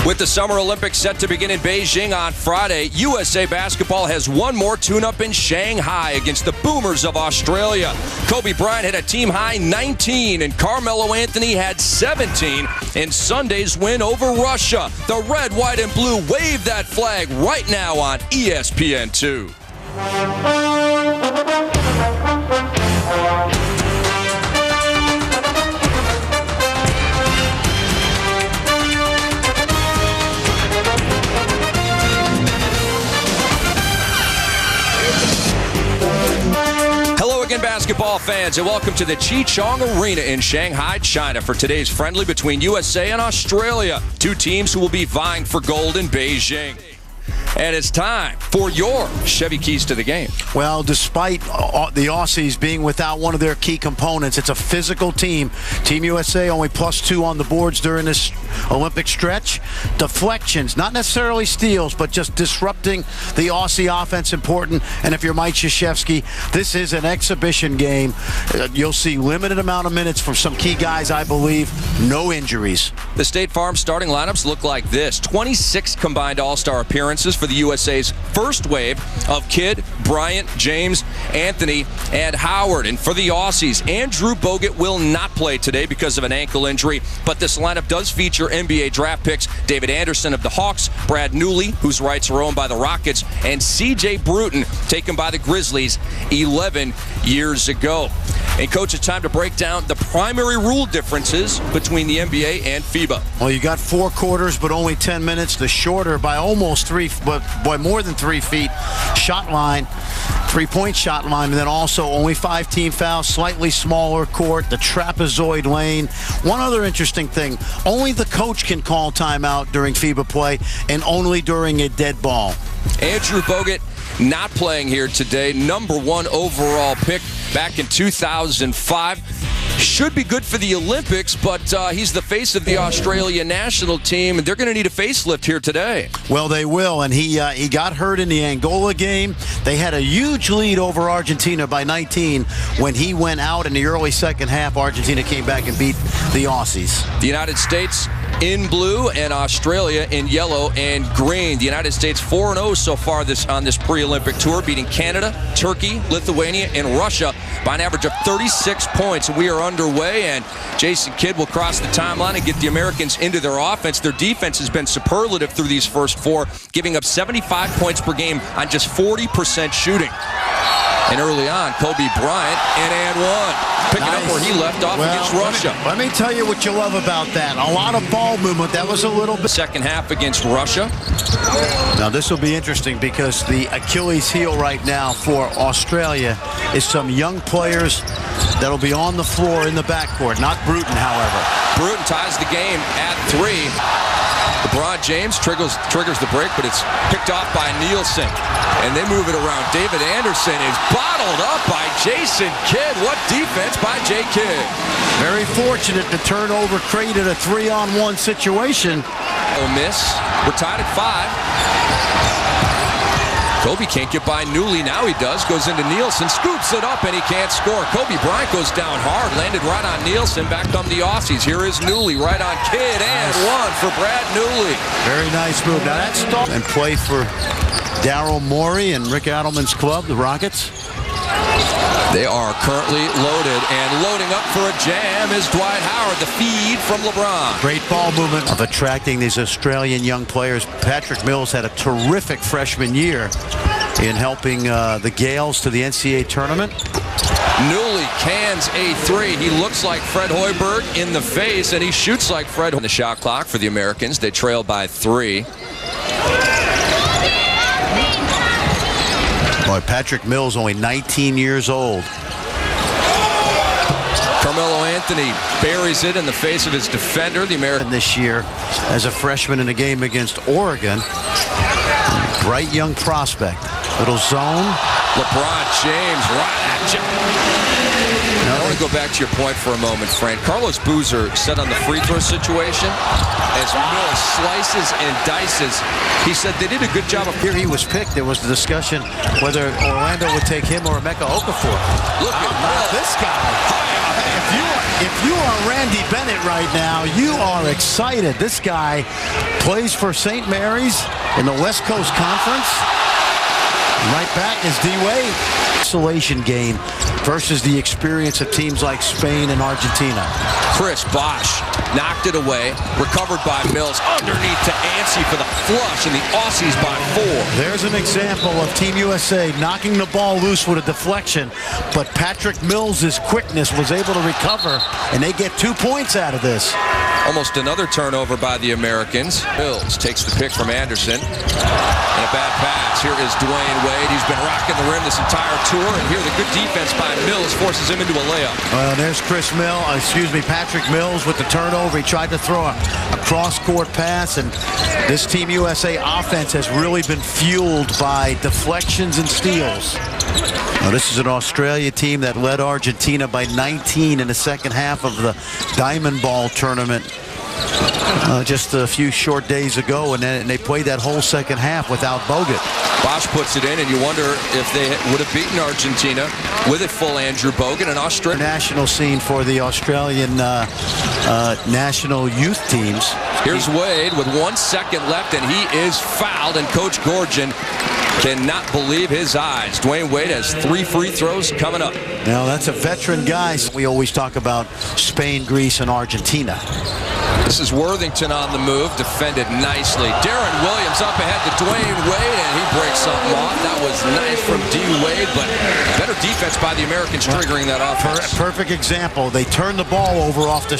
With the Summer Olympics set to begin in Beijing on Friday, USA Basketball has one more tune-up in Shanghai against the Boomers of Australia. Kobe Bryant had a team-high 19, and Carmelo Anthony had 17 in Sunday's win over Russia. The red, white, and blue wave that flag right now on ESPN2. Basketball fans, and welcome to the Chichong Arena in Shanghai, China for today's friendly between USA and Australia, two teams who will be vying for gold in Beijing. And it's time for your Chevy keys to the game. Well, despite the Aussies being without one of their key components, it's a physical team. Team USA only +2 on the boards during this Olympic stretch. Deflections, not necessarily steals, but just disrupting the Aussie offense important. And if you're Mike Krzyzewski, this is an exhibition game. You'll see limited amount of minutes from some key guys, I believe. No injuries. The State Farm starting lineups look like this. 26 combined All-Star appearances for the USA's first wave of Kidd, Bryant, James, Anthony, and Howard. And for the Aussies, Andrew Bogut will not play today because of an ankle injury, but this lineup does feature NBA draft picks David Anderson of the Hawks, Brad Newley, whose rights are owned by the Rockets, and C.J. Bruton, taken by the Grizzlies 11 years ago. And, Coach, it's time to break down the primary rule differences between the NBA and FIBA. Well, you got 4 quarters, but only 10 minutes. The shorter by almost 3, but by more than 3 feet shot line, 3-point shot line, and then also only 5 team fouls, slightly smaller court, the trapezoid lane. One other interesting thing, only the coach can call timeout during FIBA play and only during a dead ball. Andrew Bogut not playing here today. Number 1 overall pick back in 2005. Should be good for the Olympics, but he's the face of the Australian national team, and they're going to need a facelift here today. Well, they will, and he got hurt in the Angola game. They had a huge lead over Argentina by 19. When he went out in the early second half, Argentina came back and beat the Aussies. The United States in blue and Australia in yellow and green. The United States 4-0 so far on this pre-Olympic tour, beating Canada, Turkey, Lithuania, and Russia by an average of 36 points. We are underway, and Jason Kidd will cross the timeline and get the Americans into their offense. Their defense has been superlative through these first 4, giving up 75 points per game on just 40% shooting. And early on, Kobe Bryant and one, picking up where he left off against Russia. Let me tell you what you love about that. A lot of ball movement. That was a little bit. Second half against Russia. Now, this will be interesting because the Achilles heel right now for Australia is some young players that'll be on the floor in the backcourt. Not Bruton, however. Bruton ties the game at 3. LeBron James triggers the break, but it's picked off by Nielsen. And they move it around. David Anderson is bottled up by Jason Kidd. What defense by J. Kidd. Very fortunate. The turnover created a 3-on-1 situation. Miss. We're tied at 5. Kobe can't get by Newley. Now he does. Goes into Nielsen. Scoops it up, and he can't score. Kobe Bryant goes down hard. Landed right on Nielsen. Back come the Aussies. Here is Newley right on Kidd. And 1 for Brad Newley. Very nice move. Now that's stop and play for Daryl Morey and Rick Adelman's club, the Rockets. They are currently loaded, and loading up for a jam is Dwight Howard, the feed from LeBron. Great ball movement of attracting these Australian young players. Patrick Mills had a terrific freshman year in helping the Gales to the NCAA tournament. Newley cans a 3. He looks like Fred Hoiberg in the face, and he shoots like Fred. On the shot clock for the Americans, they trail by 3. Boy, Patrick Mills, only 19 years old. Carmelo Anthony buries it in the face of his defender, the American. This year, as a freshman in a game against Oregon, bright young prospect. Little zone. LeBron James right at you. I want to go back to your point for a moment, Frank. Carlos Boozer said on the free throw situation, as Mills slices and dices, he said they did a good job of. Here he was picked. There was the discussion whether Orlando would take him or Emeka Okafor. Look at this guy. If you are Randy Bennett right now, you are excited. This guy plays for St. Mary's in the West Coast Conference. Right back is Dwyane. Isolation game versus the experience of teams like Spain and Argentina. Chris Bosh knocked it away, recovered by Mills, underneath to Anstey for the flush, and the Aussies by 4. There's an example of Team USA knocking the ball loose with a deflection, but Patrick Mills' quickness was able to recover, and they get 2 points out of this. Almost another turnover by the Americans. Mills takes the pick from Anderson. And a bad pass. Here is Dwyane Wade. He's been rocking the rim this entire tour, and here the good defense by Mills forces him into a layup. Well, there's Patrick Mills with the turnover. He tried to throw a cross-court pass, and this Team USA offense has really been fueled by deflections and steals. Now, this is an Australia team that led Argentina by 19 in the second half of the Diamond Ball tournament just a few short days ago, and they played that whole second half without Bogut. Bosh puts it in, and you wonder if they would have beaten Argentina with a full Andrew Bogut and Australia. National scene for the Australian national youth teams. Here's Wade with 1 second left, and he is fouled, and Coach Gorgon cannot believe his eyes. Dwyane Wade has 3 free throws coming up. Now, that's a veteran guy. We always talk about Spain, Greece, and Argentina. This is Worthington on the move, defended nicely. Darren Williams up ahead to Dwyane Wade, and he breaks something off. That was nice from D. Wade, but better defense by the Americans triggering that offense. Perfect example. They turn the ball over off the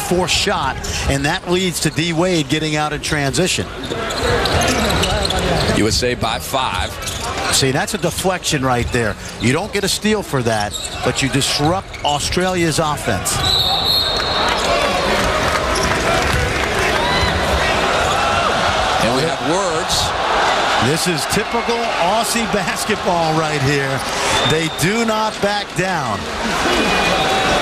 forced shot, and that leads to D. Wade getting out in transition. USA by 5. See, that's a deflection right there. You don't get a steal for that, but you disrupt Australia's offense. And we have words. This is typical Aussie basketball right here. They do not back down.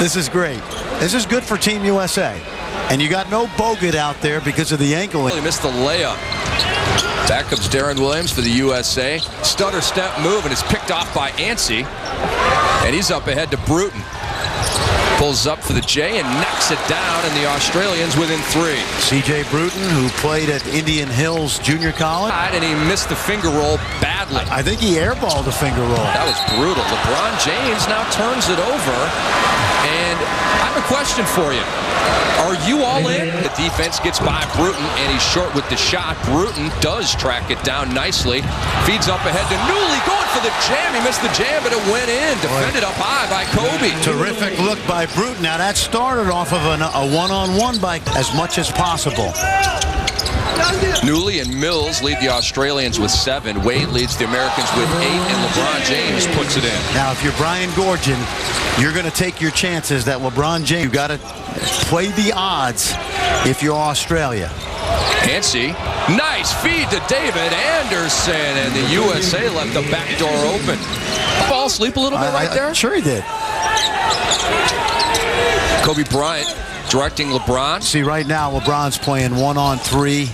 This is great. This is good for Team USA. And you got no Bogut out there because of the ankle. He missed the layup. Back comes Darren Williams for the USA. Stutter step move, and it's picked off by Anstey. And he's up ahead to Bruton. Pulls up for the J and knocks it down, and the Australians within 3. C.J. Bruton, who played at Indian Hills Junior College. And he missed the finger roll badly. I think he airballed the finger roll. That was brutal. LeBron James now turns it over. And I have a question for you. Are you all in? The defense gets by Bruton, and he's short with the shot. Bruton does track it down nicely. Feeds up ahead to Newley, going for the jam. He missed the jam, but it went in. Defended up high by Kobe. Terrific look by Bruton. Now, that started off of a one-on-one by as much as possible. Newley and Mills lead the Australians with 7. Wade leads the Americans with 8, and LeBron James puts it in. Now, if you're Brian Gorgon, you're going to take your chances that LeBron James, you got to play the odds if you're Australia. Anstey, nice feed to David Anderson, and the USA left the back door open. Ball asleep a little bit right there? Sure he did. Kobe Bryant directing LeBron. See, right now, LeBron's playing 1-on-3.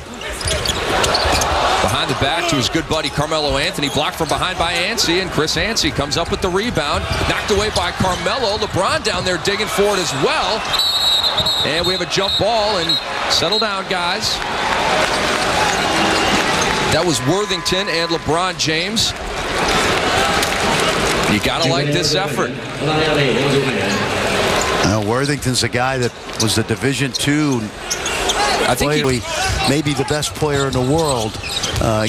Behind the back to his good buddy Carmelo Anthony. Blocked from behind by Anstey, and Chris Anstey comes up with the rebound. Knocked away by Carmelo. LeBron down there digging for it as well. And we have a jump ball, and settle down, guys. That was Worthington and LeBron James. You gotta like this effort. Worthington's a guy that was the Division II. I think maybe the best player in the world,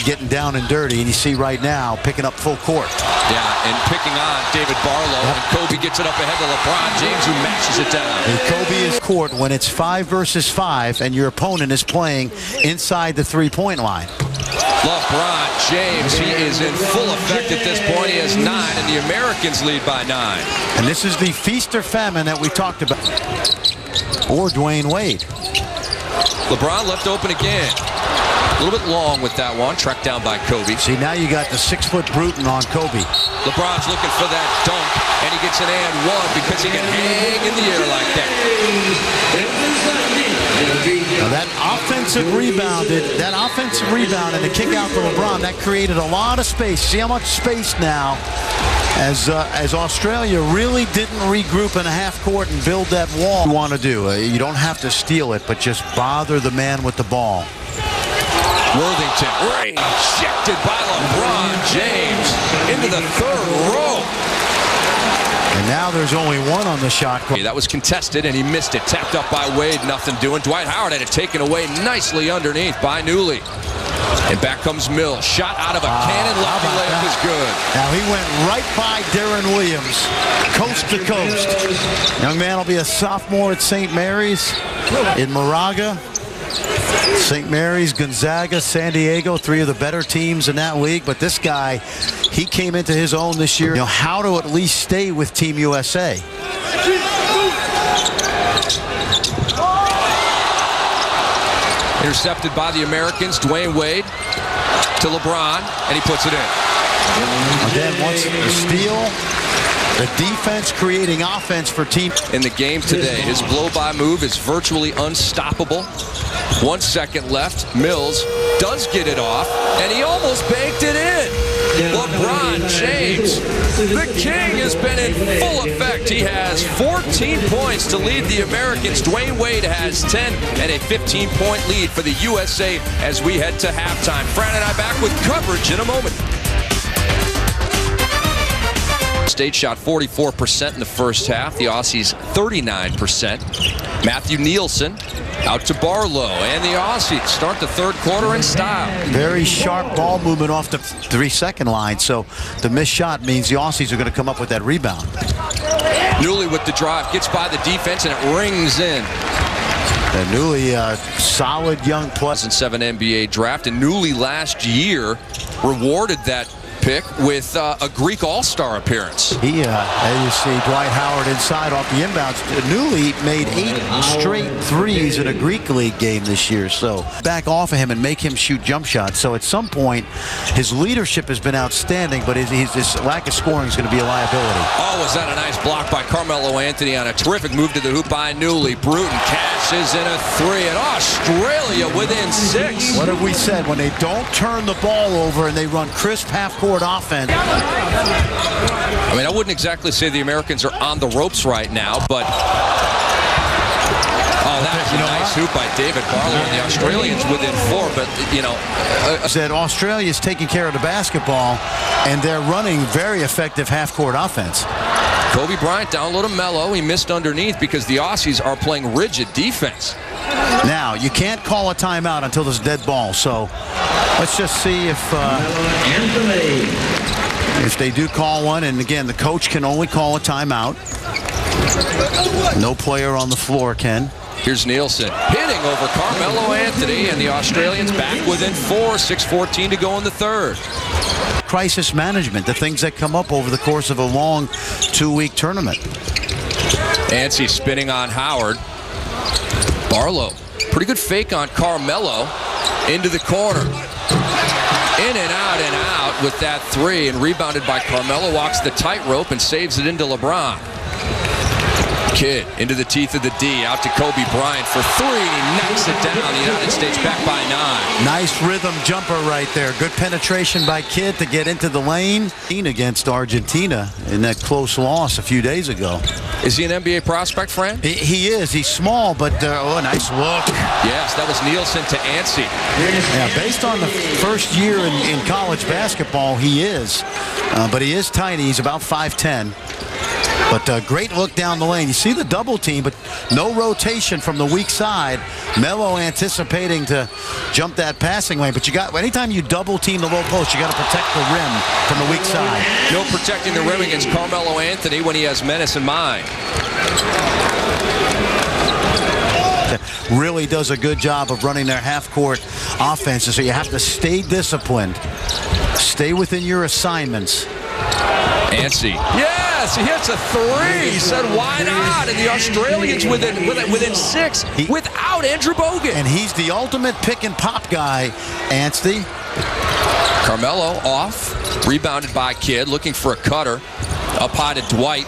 getting down and dirty, and you see right now picking up full court. Yeah, and picking on David Barlow, and Kobe gets it up ahead to LeBron James, who mashes it down. And Kobe is court when it's 5 versus 5, and your opponent is playing inside the three-point line. LeBron James, he is in full effect at this point. He has 9, and the Americans lead by 9. And this is the feast or famine that we talked about. Or Dwyane Wade. LeBron left open again. A little bit long with that one, tracked down by Kobe. See, now you got the 6-foot Bruton on Kobe. LeBron's looking for that dunk, and he gets an and 1 because he can hang in the air like that. Now that offensive rebound and the kick out to LeBron, that created a lot of space. See how much space now as Australia really didn't regroup in a half court and build that wall. You want to do. You don't have to steal it, but just bother the man with the ball. Worthington rejected by LeBron James into the third row. And now there's only one on the shot clock. That was contested, and he missed it. Tapped up by Wade, nothing doing. Dwight Howard had it taken away nicely underneath by Newley. And back comes Mills. Shot out of a cannon. Lefty layup is good. Now he went right by Darren Williams, coast to coast. Young man will be a sophomore at St. Mary's in Moraga. St. Mary's, Gonzaga, San Diego, three of the better teams in that league. But this guy, he came into his own this year. You know how to at least stay with Team USA. Intercepted by the Americans. Dwyane Wade to LeBron, and he puts it in. Again, once the steal, the defense creating offense for team. In the game today, his blow-by move is virtually unstoppable. 1 second left. Mills does get it off, and he almost banked it in. LeBron James, the king, has been in full effect. He has 14 points to lead the Americans. Dwyane Wade has 10 and a 15-point lead for the USA as we head to halftime. Fran and I back with coverage in a moment. State shot 44% in the first half. The Aussies 39%. Matthew Nielsen out to Barlow, and the Aussies start the third quarter in style. Very sharp ball movement off the 3-second line, so the missed shot means the Aussies are going to come up with that rebound. Newley with the drive, gets by the defense, and it rings in. And Newley, solid young player. 2007 NBA draft, and Newley last year rewarded that pick with a Greek All-Star appearance. He, as you see, Dwight Howard inside off the inbounds. Newley made 8 straight threes in a Greek League game this year. So back off of him and make him shoot jump shots. So at some point, his leadership has been outstanding, but his lack of scoring is going to be a liability. Oh, was that a nice block by Carmelo Anthony on a terrific move to the hoop by Newley. Bruton cashes in a three, and Australia within 6. What have we said? When they don't turn the ball over and they run crisp half-court offense. I mean, I wouldn't exactly say the Americans are on the ropes right now, but that was a nice hoop by David Barlow, and the Australians within 4. But that Australia is taking care of the basketball, and they're running very effective half-court offense. Kobe Bryant down low to Melo. He missed underneath because the Aussies are playing rigid defense. Now, you can't call a timeout until there's dead ball, so let's just see if they do call one. And again, the coach can only call a timeout. No player on the floor can. Here's Nielsen hitting over Carmelo Anthony, and the Australians back within 4. 6:14 to go in the third. Crisis management, the things that come up over the course of a long 2-week tournament. Antsy spinning on Howard. Barlow, pretty good fake on Carmelo, into the corner. In and out with that three, and rebounded by Carmelo, walks the tightrope and saves it into LeBron. Kidd into the teeth of the D, out to Kobe Bryant for 3, knocks it down. The United States back by 9. Nice rhythm jumper right there. Good penetration by Kidd to get into the lane. Against Argentina in that close loss a few days ago. Is he an NBA prospect, Fran? He is. He's small, but a nice look. Yes, that was Nielsen to Antsy. Yeah, based on the first year in college basketball, he is. But he is tiny. He's about 5'10". But great look down the lane. You see the double team, but no rotation from the weak side. Melo anticipating to jump that passing lane. But anytime you double team the low post, you got to protect the rim from the weak side. No protecting the rim against Carmelo Anthony when he has menace in mind. Really does a good job of running their half-court offenses. So you have to stay disciplined. Stay within your assignments. Antsy. Yes, he hits a three. He said, why not? And the Australians within 6 without Andrew Bogut. And he's the ultimate pick and pop guy, Antsy. Carmelo off. Rebounded by Kidd, looking for a cutter. Up high to Dwight.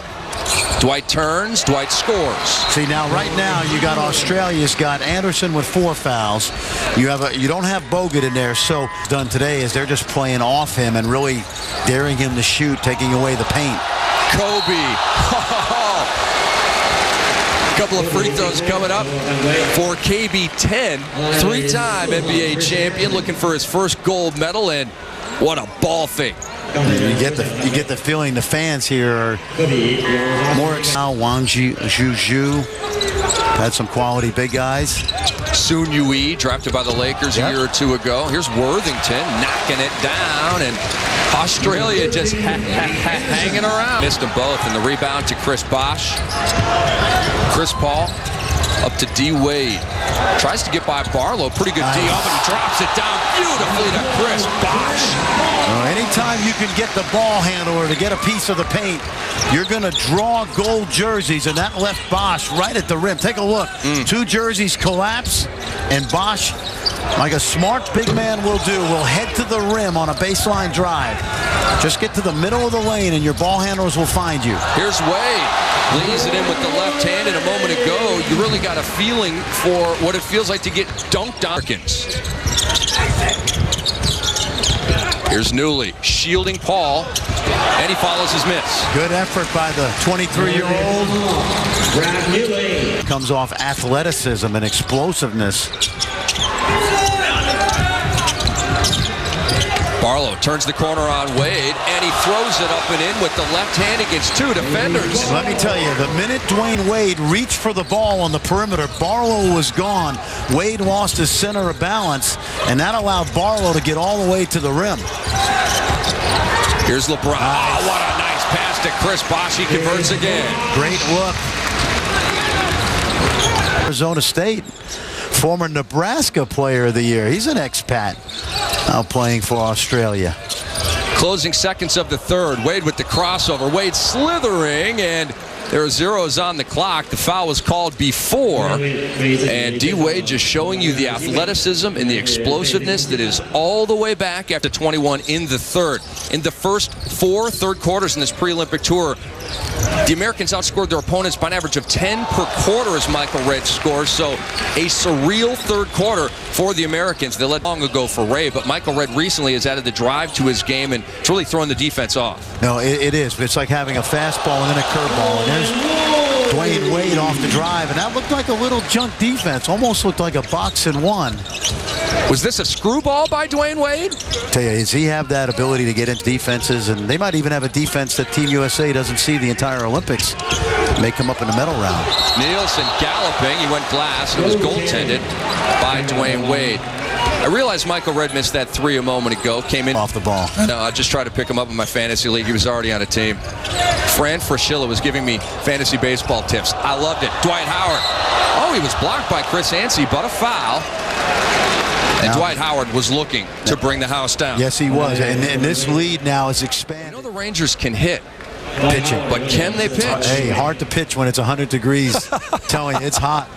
Dwight turns, Dwight scores. See, now right now you got Australia's got Anderson with 4 fouls. You don't have Bogut in there, so done today is they're just playing off him and really daring him to shoot, taking away the paint. Kobe. Couple of free throws coming up for KB10, three-time NBA champion, looking for his first gold medal, and what a ball fake. You get the feeling the fans here are more excited. Wang Zhu had some quality big guys. Soon Yui, drafted by the Lakers a year or two ago. Here's Worthington knocking it down, and Australia just hanging around. Missed them both, and the rebound to Chris Bosh. Chris Paul up to D. Wade. Tries to get by Barlow. Pretty good D up, and he drops it down beautifully to Chris Bosh. Anytime you can get the ball handler to get a piece of the paint, you're going to draw gold jerseys, and that left Bosh right at the rim. Take a look. Two jerseys collapse, and Bosh, like a smart big man will do, will head to the rim on a baseline drive. Just get to the middle of the lane, and your ball handlers will find you. Here's Wade. Lays it in with the left hand, and a moment ago, you really got a feeling for what it feels like to get dunked on. Here's Newley shielding Paul, and he follows his miss. Good effort by the 23-year-old. Comes off athleticism and explosiveness. Barlow turns the corner on Wade, and he throws it up and in with the left hand against two defenders. Let me tell you, the minute Dwyane Wade reached for the ball on the perimeter, Barlow was gone. Wade lost his center of balance, and that allowed Barlow to get all the way to the rim. Here's LeBron. Oh, what a nice pass to Chris Bosh. He converts again. Great look. Arizona State, former Nebraska Player of the Year. He's an expat now playing for Australia. Closing seconds of the third. Wade with the crossover. Wade slithering, and there are zeros on the clock. The foul was called before. And D. Wade just showing you the athleticism and the explosiveness that is all the way back after 21 in the third. In the first four third quarters in this pre-Olympic tour, the Americans outscored their opponents by an average of 10 per quarter as Michael Redd scores. So a surreal third quarter for the Americans. They led long ago for Ray, but Michael Redd recently has added the drive to his game, and it's really throwing the defense off. No, it is. But it's like having a fastball and then a curveball. And there's Dwyane Wade off the drive, and that looked like a little junk defense. Almost looked like a box and one. Was this a screwball by Dwyane Wade? Tell you, does he have that ability to get into defenses? And they might even have a defense that Team USA doesn't see the entire Olympics. May come up in the medal round. Nielsen galloping. He went glass. It was goaltended by Dwyane Wade. I realized Michael Redd missed that three a moment ago. Came in off the ball. No, I just tried to pick him up in my fantasy league. He was already on a team. Fran Fraschilla was giving me fantasy baseball tips. I loved it. Dwight Howard. Oh, he was blocked by Chris Anstey, but a foul. And Dwight Howard was looking to bring the house down. Yes, he was. And this lead now is expanding. I know the Rangers can hit. Pitching. But can they pitch? Hey, hard to pitch when it's 100 degrees. Telling you, it's hot.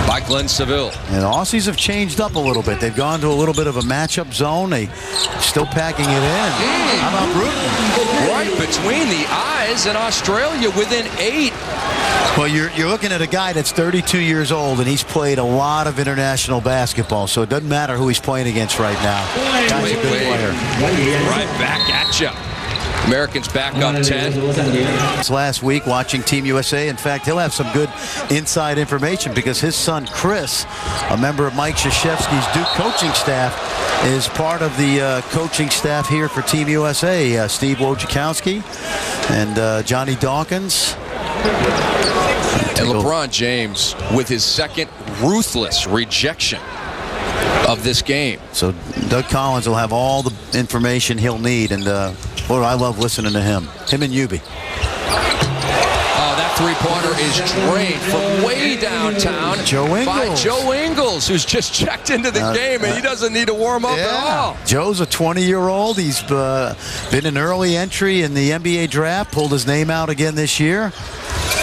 By Glenn Seville. And the Aussies have changed up a little bit. They've gone to a little bit of a matchup zone. They still packing it in. How about Bruton? Right between the eyes, and Australia within 8. Well, you're looking at a guy that's 32 years old, and he's played a lot of international basketball, so it doesn't matter who he's playing against right now. Guy's a good player. Right back at you. Americans back up 10. Last week watching Team USA. In fact, he'll have some good inside information because his son Chris, a member of Mike Krzyzewski's Duke coaching staff, is part of the coaching staff here for Team USA. Steve Wojciechowski and Johnny Dawkins. And LeBron James with his second ruthless rejection of this game. So Doug Collins will have all the information he'll need, and boy, I love listening to him. Him and Yubi. Oh, that three-pointer is drained from way downtown by Joe Ingles, who's just checked into the game, and he doesn't need to warm up at all. Joe's a 20-year-old. He's been an early entry in the NBA draft, pulled his name out again this year.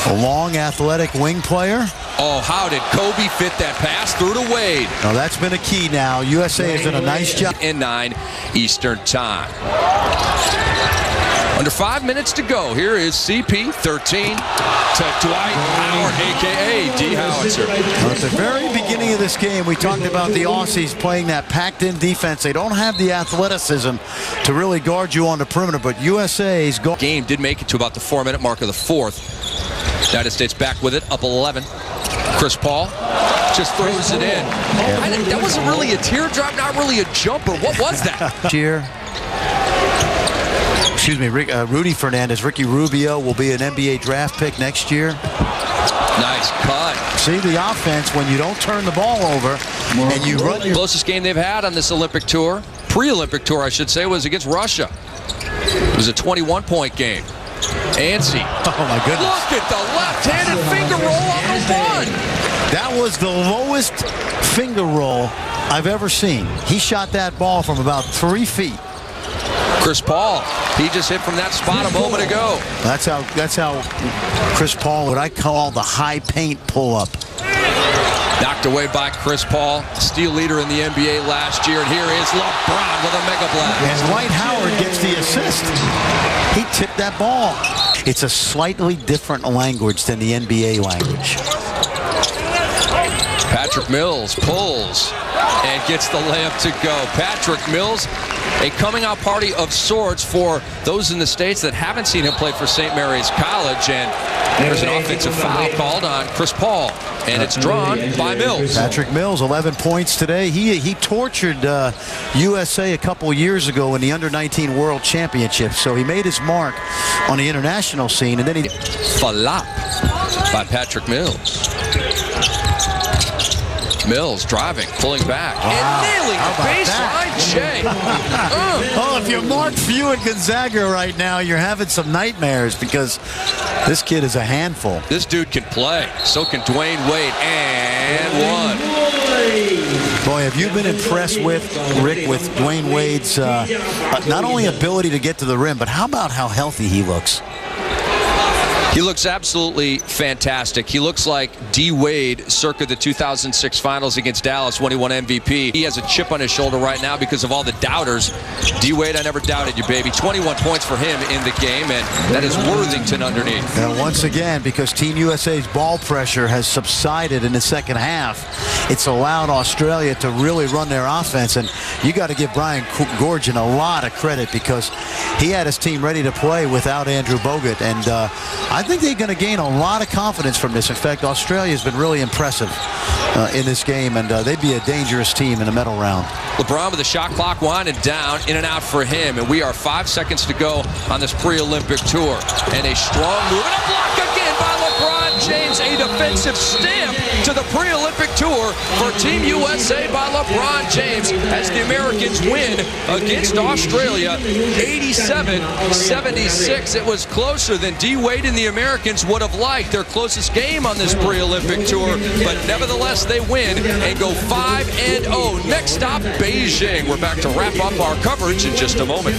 A long, athletic wing player. Oh, how did Kobe fit that pass through to Wade? Now, that's been a key now. USA has done a nice job. In 9 Eastern time. Under 5 minutes to go. Here is CP13 to Dwight Howard, a.k.a. D. Howitzer. At the very beginning of this game, we talked about the Aussies playing that packed-in defense. They don't have the athleticism to really guard you on the perimeter, but USA's game did make it to about the 4-minute mark of the fourth. United States back with it, up 11. Chris Paul just throws it in. That wasn't really a teardrop, not really a jumper. What was that? Cheer. Excuse me, Rudy Fernandez. Ricky Rubio will be an NBA draft pick next year. Nice cut. See the offense when you don't turn the ball over and you run your... Closest game they've had on this Olympic tour, pre-Olympic tour I should say, was against Russia. It was a 21-point game. Ansi. Oh my goodness. Look at the left-handed finger roll on the one. That was the lowest finger roll I've ever seen. He shot that ball from about 3 feet. Chris Paul, he just hit from that spot a moment ago. That's how Chris Paul, what I call the high paint pull-up. Knocked away by Chris Paul, steal leader in the NBA last year, and here is LeBron with a mega blast. And Dwight Howard gets the assist. He tipped that ball. It's a slightly different language than the NBA language. Patrick Mills pulls and gets the layup to go. Patrick Mills, a coming out party of sorts for those in the States that haven't seen him play for St. Mary's College. And there's an offensive foul called on Chris Paul, and it's drawn by Mills. Patrick Mills, 11 points today. He tortured USA a couple years ago in the Under-19 World Championship, so he made his mark on the international scene, and then he... Flop by Patrick Mills. Mills driving, pulling back, and nailing the baseline J. Oh, if you're Mark Few at Gonzaga right now, you're having some nightmares because this kid is a handful. This dude can play. So can Dwyane Wade, and one. Boy, have you been impressed with, Rick, with Dwyane Wade's not only ability to get to the rim, but how about how healthy he looks? He looks absolutely fantastic. He looks like D. Wade circa the 2006 finals against Dallas when he won MVP. He has a chip on his shoulder right now because of all the doubters. D. Wade, I never doubted you, baby. 21 points for him in the game, and that is Worthington underneath. And once again, because Team USA's ball pressure has subsided in the second half, it's allowed Australia to really run their offense. And you got to give Brian Goorjian a lot of credit because he had his team ready to play without Andrew Bogut. And I think they're going to gain a lot of confidence from this. In fact, Australia's been really impressive in this game, and they'd be a dangerous team in the medal round. LeBron with the shot clock winding down, in and out for him, and we are 5 seconds to go on this pre-Olympic tour. And a strong move, and a block again by LeBron James, a defensive stamp to the pre-Olympic tour for Team USA by LeBron James as the Americans win against Australia 87-76. It was closer than D. Wade and the Americans would have liked. Their closest game on this pre-Olympic tour, but nevertheless they win and go 5-0. Next stop, Beijing. We're back to wrap up our coverage in just a moment.